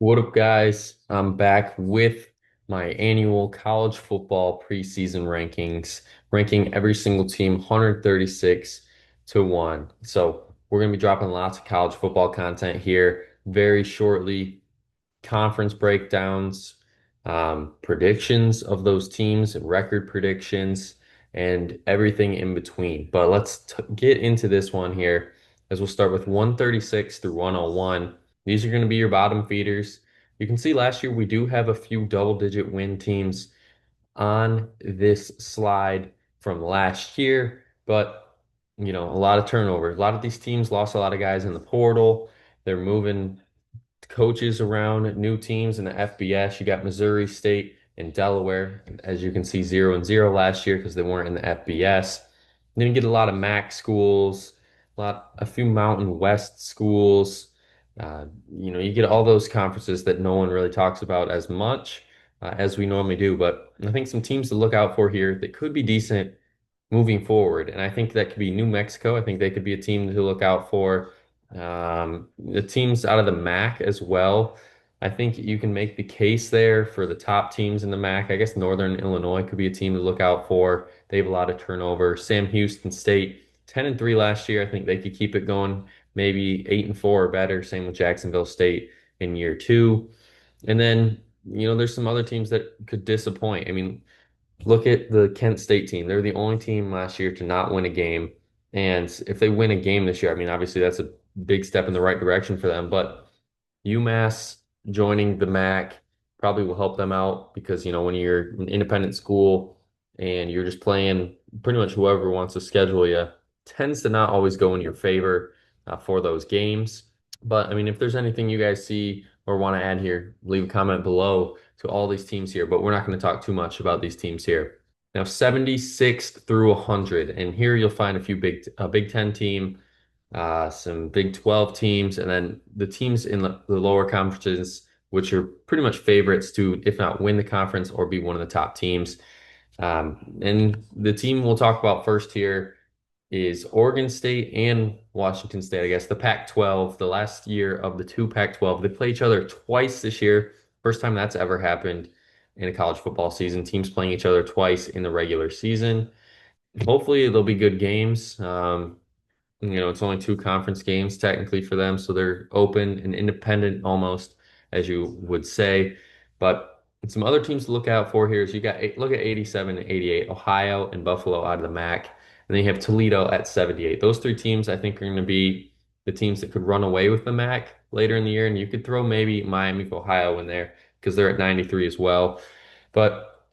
What up, guys? I'm back with my annual college football preseason rankings, ranking every single team 136 to 1. So, we're going to be dropping lots of college football content here very shortly. Conference breakdowns, predictions of those teams, record predictions, and everything in between. But let's get into this one here as we'll start with 136 through 101. These are going to be your bottom feeders. You can see last year we do have a few double-digit win teams on this slide from last year, but a lot of turnover. A lot of these teams lost a lot of guys in the portal. They're moving coaches around new teams in the FBS. You got Missouri State and Delaware, as you can see, 0-0 last year because they weren't in the FBS. Then you get a lot of MAC schools, a few Mountain West schools. You get all those conferences that no one really talks about as much as we normally do. But I think some teams to look out for here that could be decent moving forward. And I think that could be New Mexico. I think they could be a team to look out for. The teams out of the MAC as well. I think you can make the case there for the top teams in the MAC. I guess Northern Illinois could be a team to look out for. They have a lot of turnover. Sam Houston State, 10-3 last year. I think they could keep it going, maybe 8-4 or better. Same with Jacksonville State in year two. And then, there's some other teams that could disappoint. I mean, look at the Kent State team. They're the only team last year to not win a game. And if they win a game this year, I mean, obviously that's a big step in the right direction for them. But UMass joining the MAC probably will help them out because, when you're an independent school and you're just playing pretty much whoever wants to schedule you, tends to not always go in your favor for those games. But I mean, if there's anything you guys see or want to add here, leave a comment below to all these teams here. But we're not going to talk too much about these teams here. Now, 76 through 100, and here you'll find a Big Ten team, some Big 12 teams, and then the teams in the lower conferences, which are pretty much favorites to, if not win the conference or be one of the top teams. And the team we'll talk about first here is Oregon State and Washington State, I guess, the Pac-12, the last year of the two Pac-12. They play each other twice this year. First time that's ever happened in a college football season. Teams playing each other twice in the regular season. Hopefully, they'll be good games. It's only two conference games technically for them, so they're open and independent almost, as you would say. But some other teams to look out for here is look at 87 and 88, Ohio and Buffalo out of the MAC, and then you have Toledo at 78. Those three teams I think are going to be the teams that could run away with the MAC later in the year, and you could throw maybe Miami, Ohio in there because they're at 93 as well. But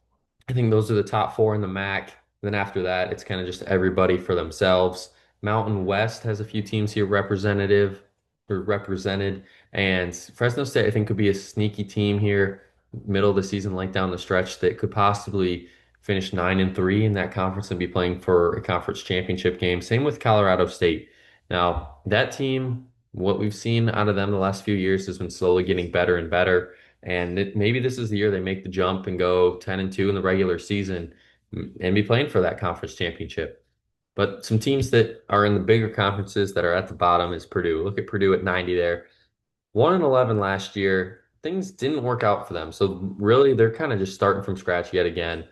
I think those are the top four in the MAC. Then after that, it's kind of just everybody for themselves. Mountain West has a few teams here represented, and Fresno State I think could be a sneaky team here, middle of the season, like down the stretch, that could possibly finish 9-3 in that conference and be playing for a conference championship game. Same with Colorado State. Now that team, what we've seen out of them the last few years has been slowly getting better and better. And maybe this is the year they make the jump and go 10-2 in the regular season and be playing for that conference championship. But some teams that are in the bigger conferences that are at the bottom is Purdue. Look at Purdue at 90 there. 1-11 last year. Things didn't work out for them. So really they're kind of just starting from scratch yet again.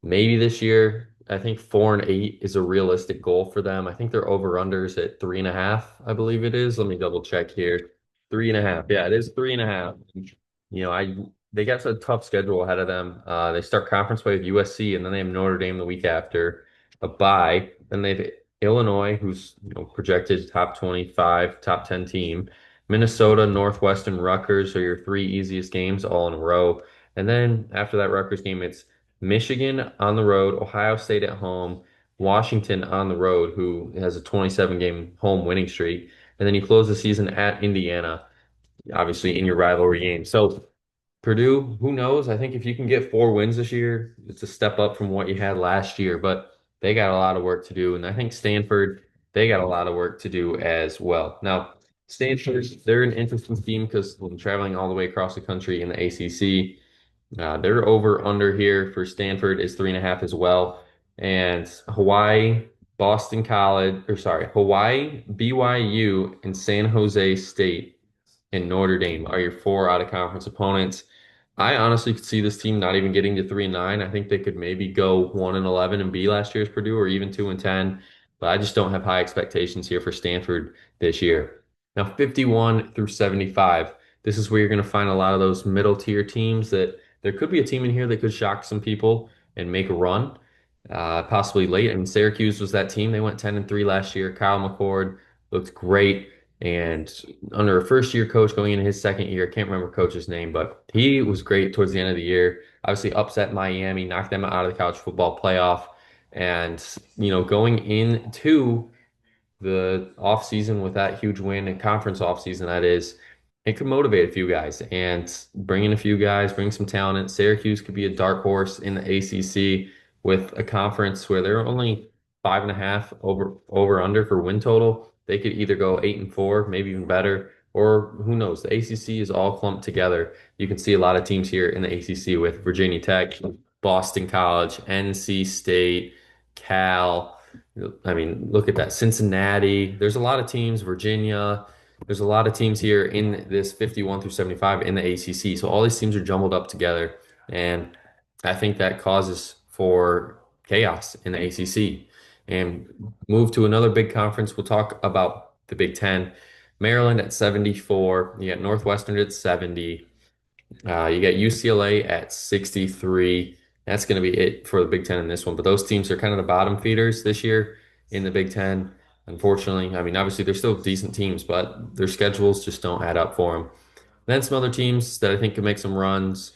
Maybe this year, I think 4-8 is a realistic goal for them. I think their over-unders at 3.5, I believe it is. Let me double check here. 3.5. Yeah, it is 3.5. They got a tough schedule ahead of them. They start conference play with USC, and then they have Notre Dame the week after a bye. Then they have Illinois, who's projected top 25, top 10 team. Minnesota, Northwestern, Rutgers are your three easiest games all in a row. And then after that Rutgers game, it's Michigan on the road, Ohio State at home, Washington on the road, who has a 27 game home winning streak. And then you close the season at Indiana, obviously in your rivalry game. So Purdue, who knows? I think if you can get 4 wins this year, it's a step up from what you had last year, but they got a lot of work to do. And I think Stanford, they got a lot of work to do as well. Now, Stanford, they're an interesting team because traveling all the way across the country in the ACC, their over under here for Stanford is 3.5 as well. And Hawaii, BYU, and San Jose State and Notre Dame are your four out of conference opponents. I honestly could see this team not even getting to 3-9. I think they could maybe go 1-11 and be last year's Purdue, or even 2-10. But I just don't have high expectations here for Stanford this year. Now, 51 through 75. This is where you're going to find a lot of those middle tier teams that there could be a team in here that could shock some people and make a run, possibly late. I mean, Syracuse was that team. They went 10-3 last year. Kyle McCord looked great. And under a first year coach going into his second year, can't remember coach's name, but he was great towards the end of the year. Obviously upset Miami, knocked them out of the college football playoff. And, going into the offseason with that huge win and conference offseason that is, it could motivate a few guys and bring in a few guys, bring some talent in. Syracuse could be a dark horse in the ACC with a conference where they're only 5.5 over under for win total. They could either go 8-4, maybe even better, or who knows? The ACC is all clumped together. You can see a lot of teams here in the ACC with Virginia Tech, Boston College, NC State, Cal. I mean, look at that. Cincinnati. There's a lot of teams, Virginia. There's a lot of teams here in this 51 through 75 in the ACC. So all these teams are jumbled up together. And I think that causes for chaos in the ACC. And move to another big conference. We'll talk about the Big Ten. Maryland at 74. You got Northwestern at 70. You got UCLA at 63. That's going to be it for the Big Ten in this one. But those teams are kind of the bottom feeders this year in the Big Ten. Unfortunately, I mean, obviously they're still decent teams, but their schedules just don't add up for them. Then some other teams that I think can make some runs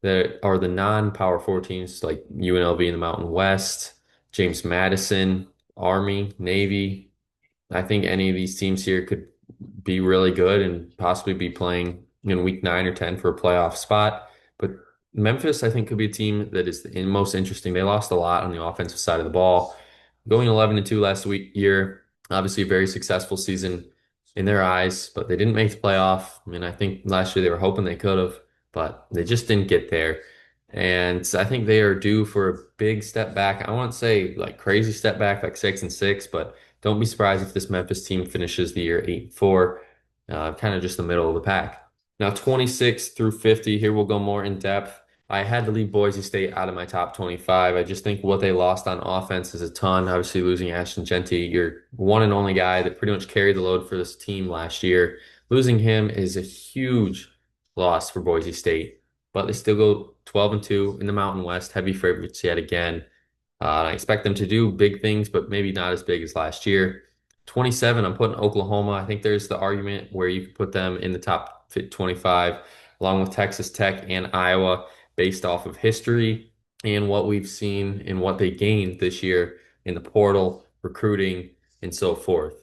that are the non-Power Four teams like UNLV in the Mountain West, James Madison, Army, Navy. I think any of these teams here could be really good and possibly be playing in week 9 or 10 for a playoff spot. But Memphis, I think, could be a team that is the most interesting. They lost a lot on the offensive side of the ball. Going 11-2 last year, obviously a very successful season in their eyes, but they didn't make the playoff. I mean, I think last year they were hoping they could have, but they just didn't get there. And I think they are due for a big step back. I won't say like crazy step back, like 6-6, but don't be surprised if this Memphis team finishes the year 8-4, kind of just the middle of the pack. Now, 26 through 50, here we'll go more in depth. I had to leave Boise State out of my top 25. I just think what they lost on offense is a ton. Obviously, losing Ashton Genty, your one and only guy that pretty much carried the load for this team last year. Losing him is a huge loss for Boise State, but they still go 12-2 in the Mountain West, heavy favorites yet again. I expect them to do big things, but maybe not as big as last year. 27, I'm putting Oklahoma. I think there's the argument where you could put them in the top 25, along with Texas Tech and Iowa, based off of history and what we've seen and what they gained this year in the portal, recruiting, and so forth.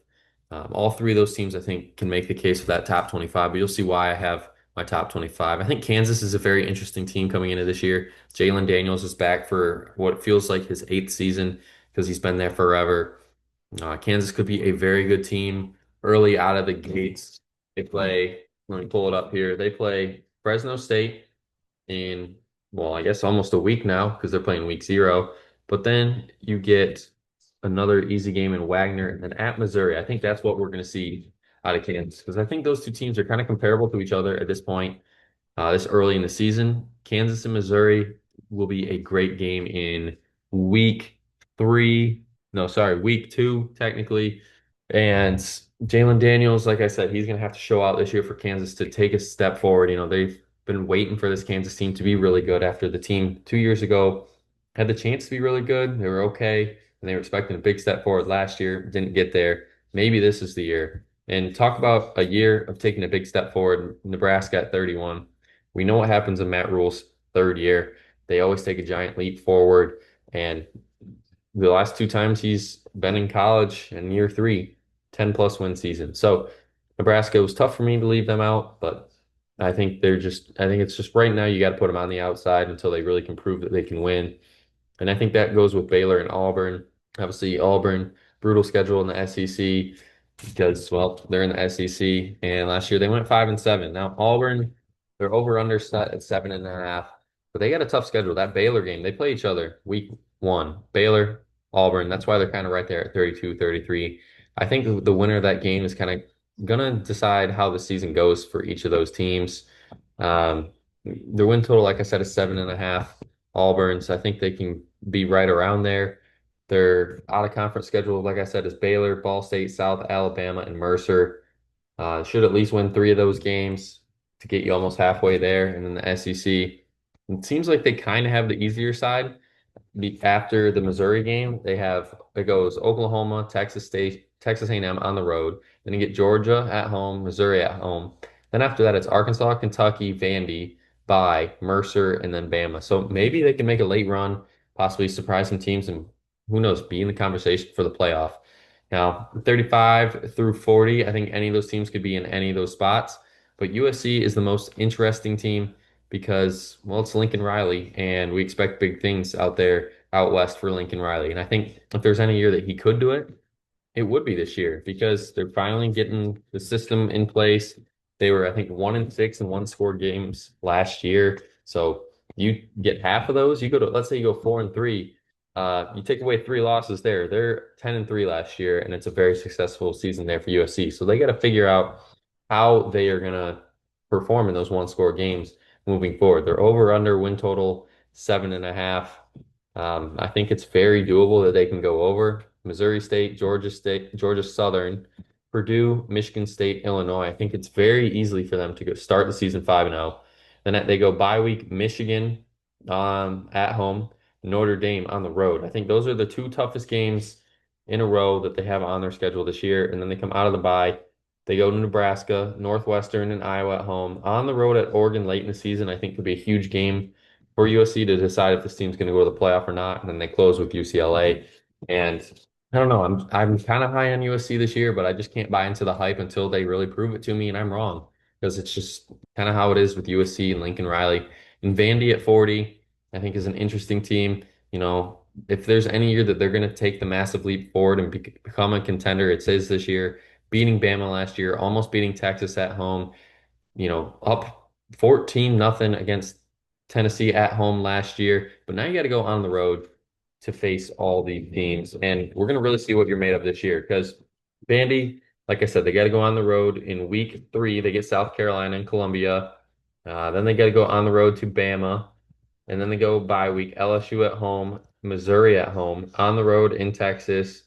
All three of those teams, I think, can make the case for that top 25, but you'll see why I have my top 25. I think Kansas is a very interesting team coming into this year. Jalen Daniels is back for what feels like his eighth season because he's been there forever. Kansas could be a very good team early out of the gates. They play, let me pull it up here. They play Fresno State in, well, I guess almost a week now because they're playing week 0. But then you get another easy game in Wagner and then at Missouri. I think that's what we're going to see out of Kansas because I think those two teams are kind of comparable to each other at this point, this early in the season. Kansas and Missouri will be a great game in week 3. No, sorry, week 2, technically. And Jalen Daniels, like I said, he's going to have to show out this year for Kansas to take a step forward. They've been waiting for this Kansas team to be really good after the team 2 years ago had the chance to be really good. They were okay, and they were expecting a big step forward last year, didn't get there. Maybe this is the year. And talk about a year of taking a big step forward. Nebraska at 31. We know what happens in Matt Rule's third year. They always take a giant leap forward. And the last 2 times he's been in college in year 3, 10+ win season. So Nebraska, it was tough for me to leave them out, but I think it's just right now you got to put them on the outside until they really can prove that they can win. And I think that goes with Baylor and Auburn. Obviously, Auburn, brutal schedule in the SEC because, well, they're in the SEC. And last year they went 5-7. Now, Auburn, they're over under set at 7.5. But they got a tough schedule. That Baylor game, they play each other week 1. Baylor, Auburn. That's why they're kind of right there at 32, 33. I think the winner of that game is kind of gonna decide how the season goes for each of those teams. Their win total, like I said, is 7.5. Auburn's, I think they can be right around there. Their out of conference schedule, like I said, is Baylor, Ball State, South Alabama, and Mercer. Should at least win three of those games to get you almost halfway there. And then the SEC, it seems like they kind of have the easier side after the Missouri game, it goes Oklahoma, Texas State, Texas A&M on the road. Then you get Georgia at home, Missouri at home. Then after that, it's Arkansas, Kentucky, Vandy, by Mercer, and then Bama. So maybe they can make a late run, possibly surprise some teams, and who knows, be in the conversation for the playoff. Now, 35 through 40, I think any of those teams could be in any of those spots. But USC is the most interesting team because, well, it's Lincoln Riley, and we expect big things out there out west for Lincoln Riley. And I think if there's any year that he could do it, it would be this year because they're finally getting the system in place. They were, I think, 1-6 and one scored games last year. So you get half of those. You go to, let's say you go 4-3. You take away three losses there. They're 10-3 last year, and it's a very successful season there for USC. So they got to figure out how they are gonna perform in those one score games moving forward. Their over under win total 7.5. I think it's very doable that they can go over. Missouri State, Georgia Southern, Purdue, Michigan State, Illinois. I think it's very easily for them to go start the season 5-0. Then they go bye week, Michigan at home, Notre Dame on the road. I think those are the two toughest games in a row that they have on their schedule this year. And then they come out of the bye. They go to Nebraska, Northwestern, and Iowa at home. On the road at Oregon late in the season, I think could be a huge game for USC to decide if this team's going to go to the playoff or not. And then they close with UCLA. And I don't know. I'm kind of high on USC this year, but I just can't buy into the hype until they really prove it to me, and I'm wrong because it's just kind of how it is with USC and Lincoln Riley. And Vandy at 40, I think is an interesting team. You know, if there's any year that they're going to take the massive leap forward and become a contender, it says this year, beating Bama last year, almost beating Texas at home, up 14-0 against Tennessee at home last year. But now you got to go on the road to face all these teams. And we're going to really see what you're made of this year because Vandy, like I said, they got to go on the road in week 3. They get South Carolina and Columbia. Then they got to go on the road to Bama. And then they go bye week, LSU at home, Missouri at home, on the road in Texas,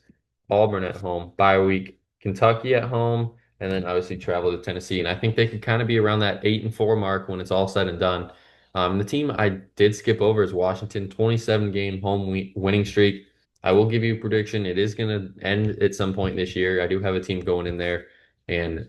Auburn at home, bye week, Kentucky at home, and then obviously travel to Tennessee. And I think they could kind of be around that 8-4 mark when it's all said and done. The team I did skip over is Washington, 27 game home winning streak. I will give you a prediction. It is going to end at some point this year. I do have a team going in there and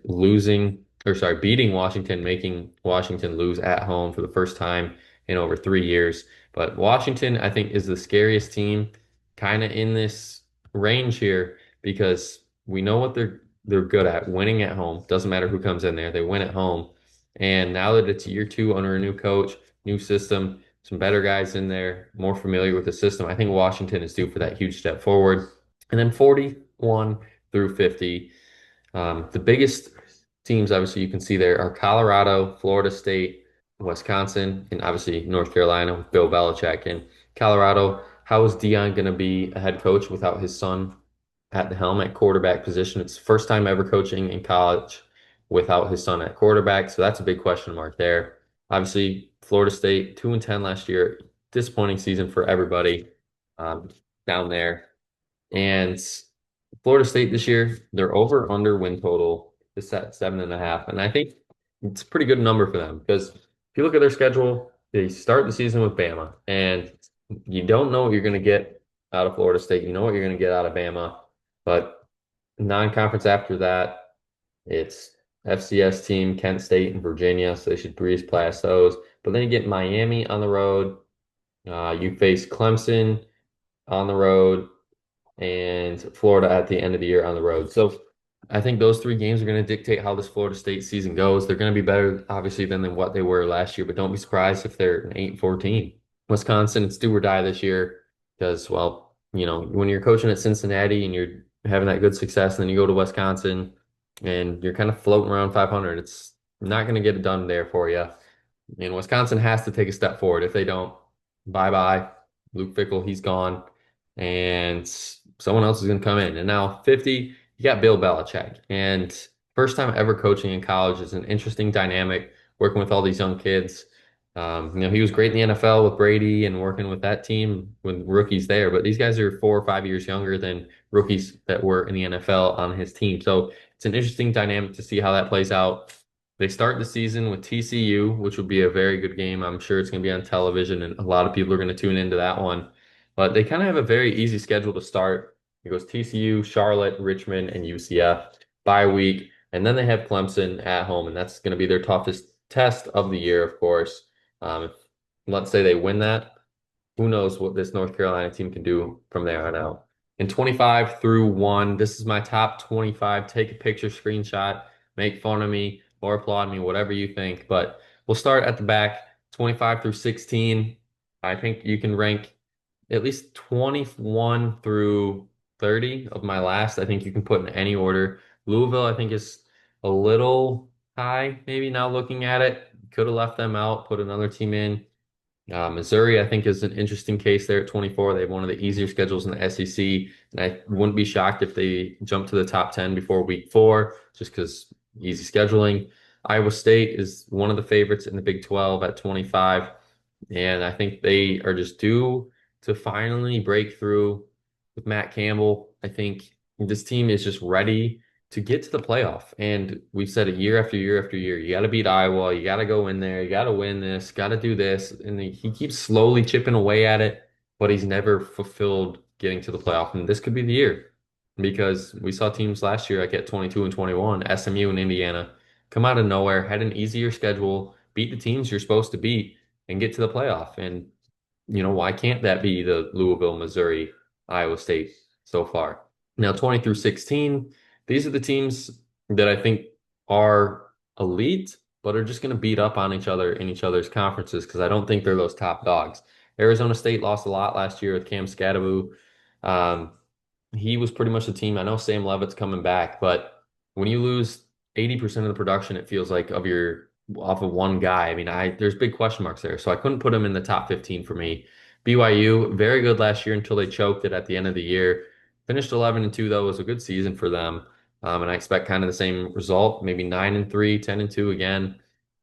beating Washington, making Washington lose at home for the first time in over 3 years. But Washington, I think, is the scariest team kind of in this range here because we know what they're good at, winning at home. Doesn't matter who comes in there, they win at home. And now that it's year 2 under a new coach, new system, some better guys in there, more familiar with the system, I think Washington is due for that huge step forward. And then 41 through 50, the biggest teams, obviously, you can see there are Colorado, Florida State, Wisconsin, and obviously North Carolina with Bill Belichick. And Colorado, how is Dion going to be a head coach without his son at the helm at quarterback position? It's the first time ever coaching in college without his son at quarterback. So that's a big question mark there. Obviously, Florida State, 2-10 last year. Disappointing season for everybody um, down there. And Florida State this year, their over under win total is set 7.5. And I think it's a pretty good number for them because if you look at their schedule, they start the season with Bama, and you don't know what you're going to get out of Florida State. You know what you're going to get out of Bama, but non-conference after that, it's FCS team, Kent State, and Virginia, so they should breeze past those. But then you get Miami on the road. You face Clemson on the road and Florida at the end of the year on the road. So I think those three games are going to dictate how this Florida State season goes. They're going to be better, obviously, than what they were last year, but don't be surprised if they're an 8-4 team. Wisconsin, it's do or die this year because, well, when you're coaching at Cincinnati and you're having that good success, and then you go to Wisconsin and you're kind of floating around 500, it's not going to get it done there for you. And Wisconsin has to take a step forward. If they don't, bye-bye. Luke Fickell, he's gone. And someone else is going to come in. And now 50, you got Bill Belichick. And first time ever coaching in college is an interesting dynamic working with all these young kids. He was great in the NFL with Brady and working with that team with rookies there, but these guys are 4 or 5 years younger than rookies that were in the NFL on his team. So it's an interesting dynamic to see how that plays out. They start the season with TCU, which will be a very good game. I'm sure it's going to be on television, and a lot of people are going to tune into that one. But they kind of have a very easy schedule to start. It goes TCU, Charlotte, Richmond, and UCF bye week. And then they have Clemson at home, and that's going to be their toughest test of the year, of course. If let's say they win that, who knows what this North Carolina team can do from there on out. In 25 through 1, this is my top 25. Take a picture, screenshot, make fun of me, or applaud me, whatever you think. But we'll start at the back, 25 through 16. I think you can rank at least 21 through 30 of my last. I think you can put in any order. Louisville, I think, is a little high, maybe now looking at it. Could have left them out, put another team in. Missouri, I think, is an interesting case there at 24. They have one of the easier schedules in the SEC, and I wouldn't be shocked if they jump to the top 10 before week 4, just because easy scheduling. Iowa State is one of the favorites in the Big 12 at 25, and I think they are just due to finally break through with Matt Campbell. I think this team is just ready to get to the playoff. And we've said it year after year after year. You got to beat Iowa. You got to go in there. You got to win this. Got to do this. And he keeps slowly chipping away at it, but he's never fulfilled getting to the playoff. And this could be the year because we saw teams last year like at 22 and 21, SMU and Indiana, come out of nowhere, had an easier schedule, beat the teams you're supposed to beat, and get to the playoff. And why can't that be the Louisville, Missouri, Iowa State so far? Now, 20 through 16, these are the teams that I think are elite, but are just going to beat up on each other in each other's conferences because I don't think they're those top dogs. Arizona State lost a lot last year with Cam Scadaboo. Um, he was pretty much the team. I know Sam Levitt's coming back, but when you lose 80% of the production, it feels like of your off of one guy. I mean, there's big question marks there. So I couldn't put him in the top 15 for me. BYU, very good last year until they choked it at the end of the year. Finished 11 and 2 though, was a good season for them. And I expect kind of the same result, maybe 9 and 3, 10 and 2 again.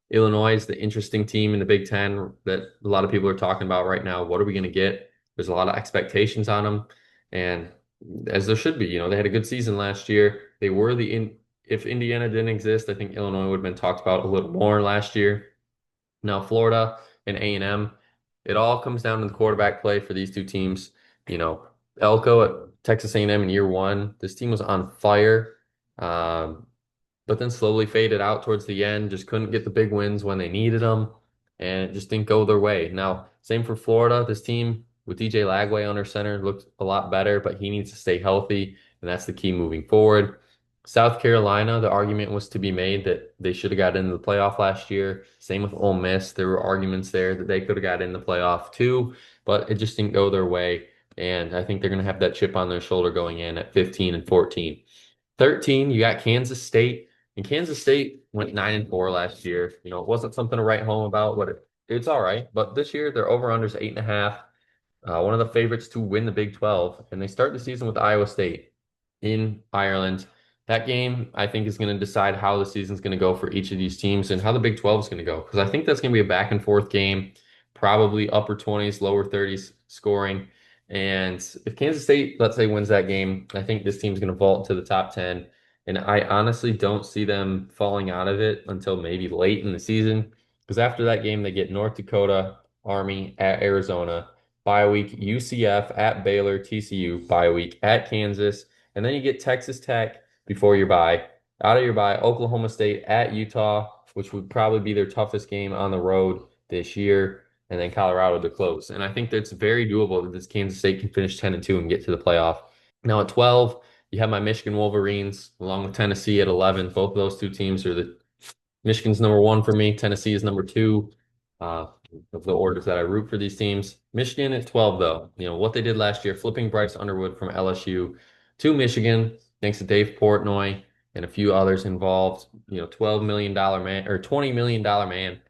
Illinois is the interesting team in the Big Ten that a lot of people are talking about right now. What are we going to get? There's a lot of expectations on them. And as there should be. They had a good season last year. They were if Indiana didn't exist, I think Illinois would have been talked about a little more last year. Now Florida and A&M, it all comes down to the quarterback play for these two teams. You know, Elko at Texas A&M in year one, this team was on fire. Um, but then slowly faded out towards the end, just couldn't get the big wins when they needed them, and it just didn't go their way. Now, same for Florida. This team with DJ Lagway under center looked a lot better, but he needs to stay healthy, and that's the key moving forward. South Carolina, the argument was to be made that they should have got into the playoff last year. Same with Ole Miss. There were arguments there that they could have got in the playoff too, but it just didn't go their way. And I think they're going to have that chip on their shoulder going in at 15 and 14. 13, you got Kansas State. And Kansas State went 9 and 4 last year. It wasn't something to write home about, but it's all right. But this year, their over-under is 8.5. One of the favorites to win the Big 12. And they start the season with Iowa State in Ireland. That game, I think, is going to decide how the season's going to go for each of these teams and how the Big 12 is going to go. Because I think that's going to be a back and forth game, probably upper 20s, lower 30s scoring. And if Kansas State, let's say, wins that game, I think this team's going to vault to the top 10. And I honestly don't see them falling out of it until maybe late in the season. Because after that game, they get North Dakota, Army at Arizona, bye week, UCF at Baylor, TCU, bye week at Kansas. And then you get Texas Tech before your bye. Out of your bye, Oklahoma State at Utah, which would probably be their toughest game on the road this year, and then Colorado to close. And I think that's very doable that this Kansas State can finish 10 and 2 and get to the playoff. Now at 12, you have my Michigan Wolverines along with Tennessee at 11. Both of those two teams are the Michigan's number 1 for me. Tennessee is number 2 of the orders that I root for these teams. Michigan at 12, though. What they did last year, flipping Bryce Underwood from LSU to Michigan, thanks to Dave Portnoy and a few others involved. $12 million man or $20 million man.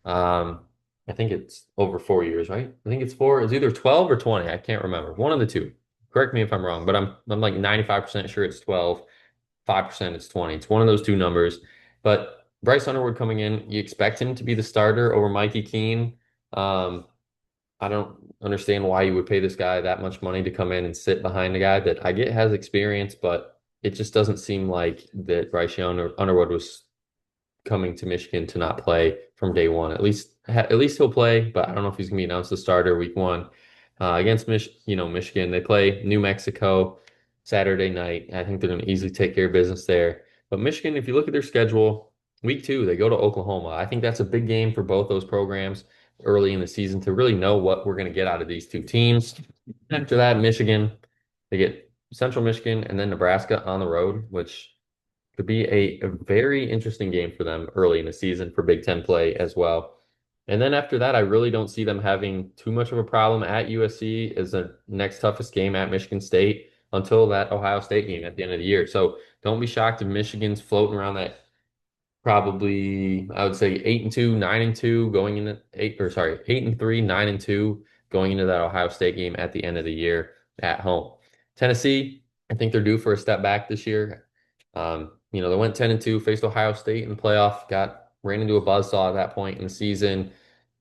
I think it's over 4 years, right? I think it's four. It's either 12 or 20. I can't remember. One of the two. Correct me if I'm wrong, but I'm like 95% sure it's 12. 5%, it's 20. It's one of those two numbers. But Bryce Underwood coming in, you expect him to be the starter over Mikey Keene. Um, I don't understand why you would pay this guy that much money to come in and sit behind a guy that I get has experience, but it just doesn't seem like that Underwood was coming to Michigan to not play from day one. At least he'll play, but I don't know if he's gonna be announced the starter week one against Michigan. They play New Mexico Saturday night. I think they're gonna easily take care of business there. But Michigan, if you look at their schedule, week two they go to Oklahoma. I think that's a big game for both those programs early in the season to really know what we're gonna get out of these two teams. After that, Michigan, they get Central Michigan and then Nebraska on the road, which could be a very interesting game for them early in the season for Big Ten play as well. And then after that, I really don't see them having too much of a problem at USC as the next toughest game at Michigan State until that Ohio State game at the end of the year. So don't be shocked if Michigan's floating around that probably I would say 8-2, 9-2 going into 8-3, 9-2 going into that Ohio State game at the end of the year at home. Tennessee, I think they're due for a step back this year. They went 10-2, faced Ohio State in the playoff, ran into a buzzsaw at that point in the season,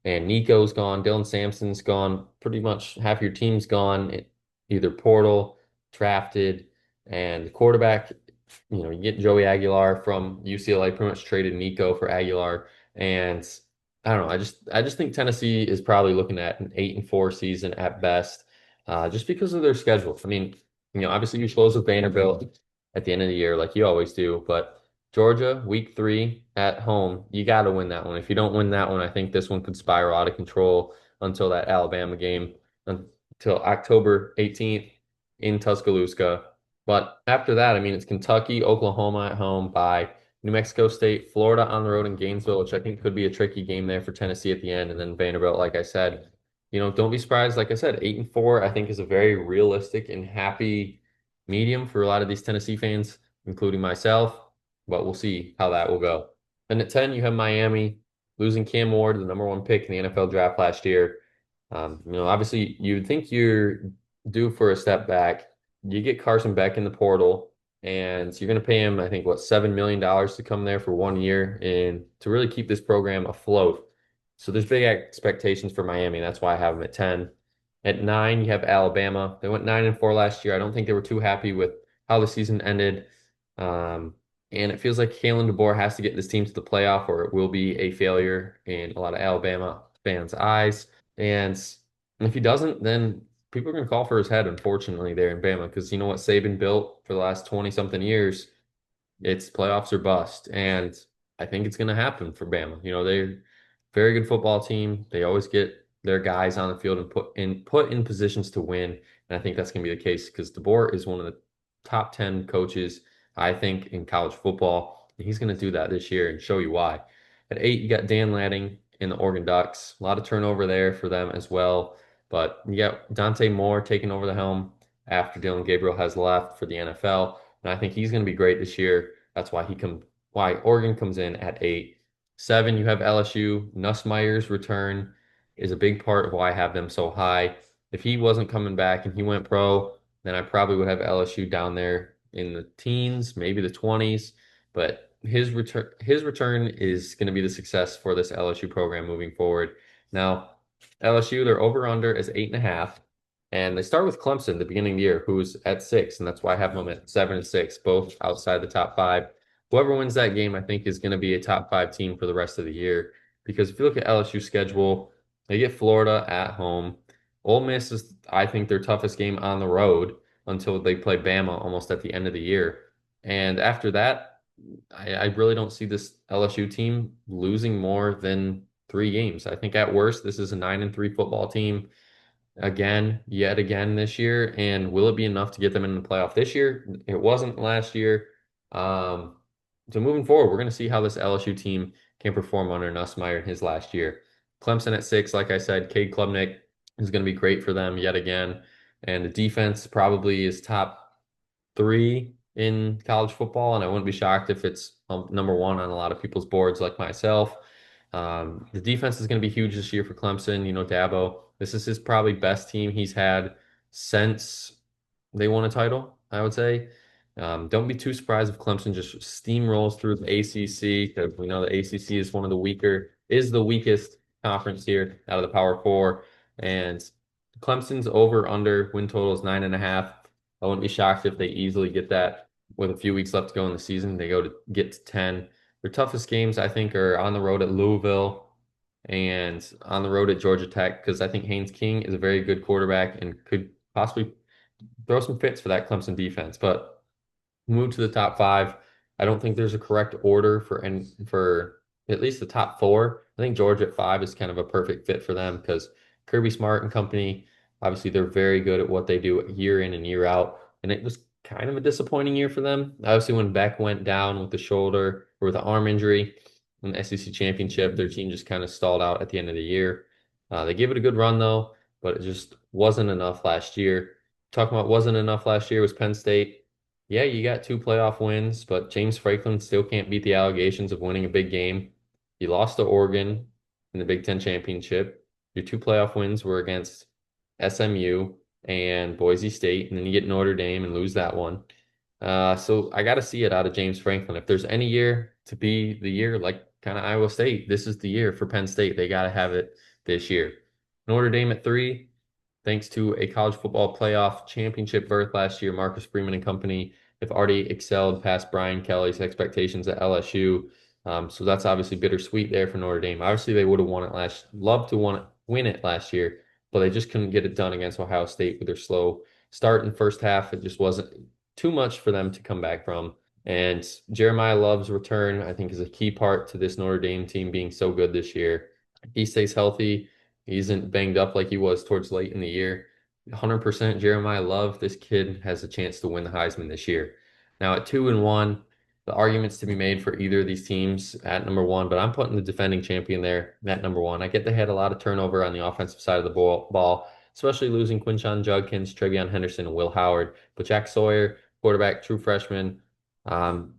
and Nico's gone, Dylan Sampson's gone, pretty much half your team's gone, either portal, drafted, and the quarterback you get Joey Aguilar from UCLA, pretty much traded Nico for Aguilar, and I don't know. I just think Tennessee is probably looking at an 8-4 season at best, just because of their schedule. I mean, obviously you close with Vanderbilt at the end of the year, like you always do, but Georgia, week three at home, you got to win that one. If you don't win that one, I think this one could spiral out of control until that Alabama game, until October 18th in Tuscaloosa. But after that, I mean, it's Kentucky, Oklahoma at home by New Mexico State, Florida on the road in Gainesville, which I think could be a tricky game there for Tennessee at the end, and then Vanderbilt, like I said. Don't be surprised. Like I said, 8-4, I think is a very realistic and happy medium for a lot of these Tennessee fans, including myself. But we'll see how that will go. Then at 10, you have Miami losing Cam Ward, the number one pick in the NFL draft last year. Obviously, you'd think you're due for a step back. You get Carson Beck in the portal, and you're going to pay him, I think, what, $7 million to come there for 1 year and to really keep this program afloat. So there's big expectations for Miami. That's why I have them at 10. At 9, you have Alabama. They went 9-4 last year. I don't think they were too happy with how the season ended. And it feels like Kalen DeBoer has to get this team to the playoff, or it will be a failure in a lot of Alabama fans' eyes. And if he doesn't, then people are going to call for his head, unfortunately, there in Bama, because you know what Saban built for the last 20 something years? It's playoffs or bust. And I think it's going to happen for Bama. They're a very good football team. They always get their guys on the field and put in positions to win. And I think that's going to be the case because DeBoer is one of the top 10 coaches, I think, in college football. And he's going to do that this year and show you why. At 8, you got Dan Lanning in the Oregon Ducks. A lot of turnover there for them as well. But you got Dante Moore taking over the helm after Dylan Gabriel has left for the NFL. And I think he's going to be great this year. That's why Oregon comes in at 8. 7, you have LSU. Nussmeier's return is a big part of why I have them so high. If he wasn't coming back and he went pro, then I probably would have LSU down there in the teens, maybe the 20s. But his return is going to be the success for this LSU program moving forward. Now, LSU, their over/under is 8.5. And they start with Clemson at the beginning of the year, who's at 6, and that's why I have them at 7-6, both outside the top 5. Whoever wins that game, I think, is going to be a top 5 team for the rest of the year. Because if you look at LSU's schedule, they get Florida at home. Ole Miss is, I think, their toughest game on the road until they play Bama almost at the end of the year. And after that, I really don't see this LSU team losing more than 3 games. I think at worst, this is a 9-3 football team yet again this year. And will it be enough to get them in the playoff this year? It wasn't last year. So moving forward, we're going to see how this LSU team can perform under Nussmeier in his last year. Clemson at 6, like I said, Cade Klubnik is going to be great for them yet again. And the defense probably is top 3 in college football, and I wouldn't be shocked if it's number 1 on a lot of people's boards like myself. The defense is going to be huge this year for Clemson. Dabo, this is his probably best team he's had since they won a title, I would say. Don't be too surprised if Clemson just steamrolls through the ACC because we know the ACC is one of the is the weakest conference here out of the Power Four. And Clemson's over under win total is 9.5. I wouldn't be shocked if they easily get that with a few weeks left to go in the season. They go to get to 10. Their toughest games, I think, are on the road at Louisville and on the road at Georgia Tech because I think Haynes King is a very good quarterback and could possibly throw some fits for that Clemson defense. But move to the top five. I don't think there's a correct order for at least the top four. I think Georgia at five is kind of a perfect fit for them because Kirby Smart and company, obviously they're very good at what they do year in and year out. And it was kind of a disappointing year for them. Obviously, when Beck went down with the shoulder or with the arm injury in the SEC championship, their team just kind of stalled out at the end of the year. They gave it a good run though, but it just wasn't enough last year. Talking about wasn't enough last year was Penn State. Yeah, you got two playoff wins, but James Franklin still can't beat the allegations of winning a big game. You lost to Oregon in the Big Ten championship. Your two playoff wins were against SMU and Boise State, and then you get Notre Dame and lose that one. So I got to see it out of James Franklin. If there's any year to be the year, like kind of Iowa State, this is the year for Penn State. They got to have it this year. Notre Dame at three, thanks to a college football playoff championship berth last year, Marcus Freeman and company have already excelled past Brian Kelly's expectations at LSU. So that's obviously bittersweet there for Notre Dame. Obviously, they would have loved to win it last year, but they just couldn't get it done against Ohio State with their slow start in the first half. It just wasn't too much for them to come back from. And Jeremiah Love's return, I think, is a key part to this Notre Dame team being so good this year. He stays healthy. He isn't banged up like he was towards late in the year. 100% Jeremiah Love. This kid has a chance to win the Heisman this year. Now at 2-1, the arguments to be made for either of these teams at number one, but I'm putting the defending champion there at number one. I get they had a lot of turnover on the offensive side of the ball, especially losing Quinshon Judkins, Trevion Henderson, and Will Howard. But Jack Sawyer, quarterback, true freshman,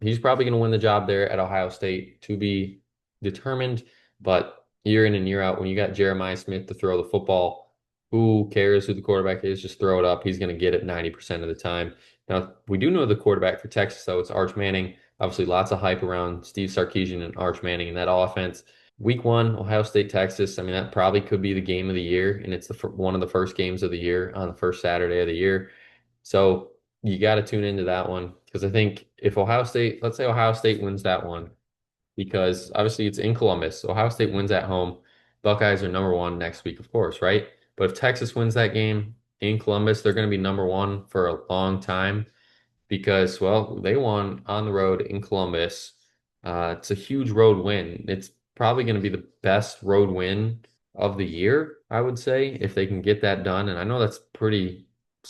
he's probably going to win the job there at Ohio State to be determined. But year in and year out, when you got Jeremiah Smith to throw the football, who cares who the quarterback is? Just throw it up. He's going to get it 90% of the time. Now, we do know the quarterback for Texas, though. It's Arch Manning. Obviously, lots of hype around Steve Sarkisian and Arch Manning in that offense. Week one, Ohio State, Texas. I mean, that probably could be the game of the year, and it's one of the first games of the year on the first Saturday of the year. So you got to tune into that one because I think if Ohio State, let's say Ohio State wins that one, because obviously it's in Columbus. So Ohio State wins at home. Buckeyes are number one next week, of course, right? But if Texas wins that game in Columbus, they're going to be number one for a long time because, well, they won on the road in Columbus. It's a huge road win. It's probably going to be the best road win of the year, I would say, if they can get that done. And I know it's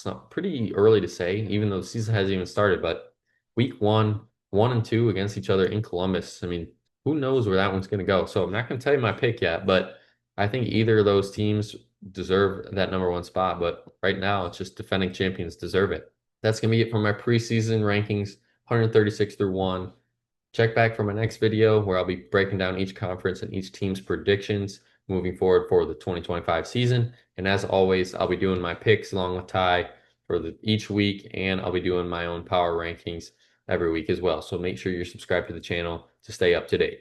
not pretty early to say, even though the season hasn't even started, but week one, 1 and 2 against each other in Columbus. I mean, who knows where that one's going to go? So I'm not going to tell you my pick yet, but I think either of those teams deserve that number one spot. But right now, it's just defending champions deserve it. That's going to be it for my preseason rankings, 136 through 1. Check back for my next video where I'll be breaking down each conference and each team's predictions moving forward for the 2025 season. And as always, I'll be doing my picks along with Ty for each week, and I'll be doing my own power rankings every week as well. So make sure you're subscribed to the channel to stay up to date.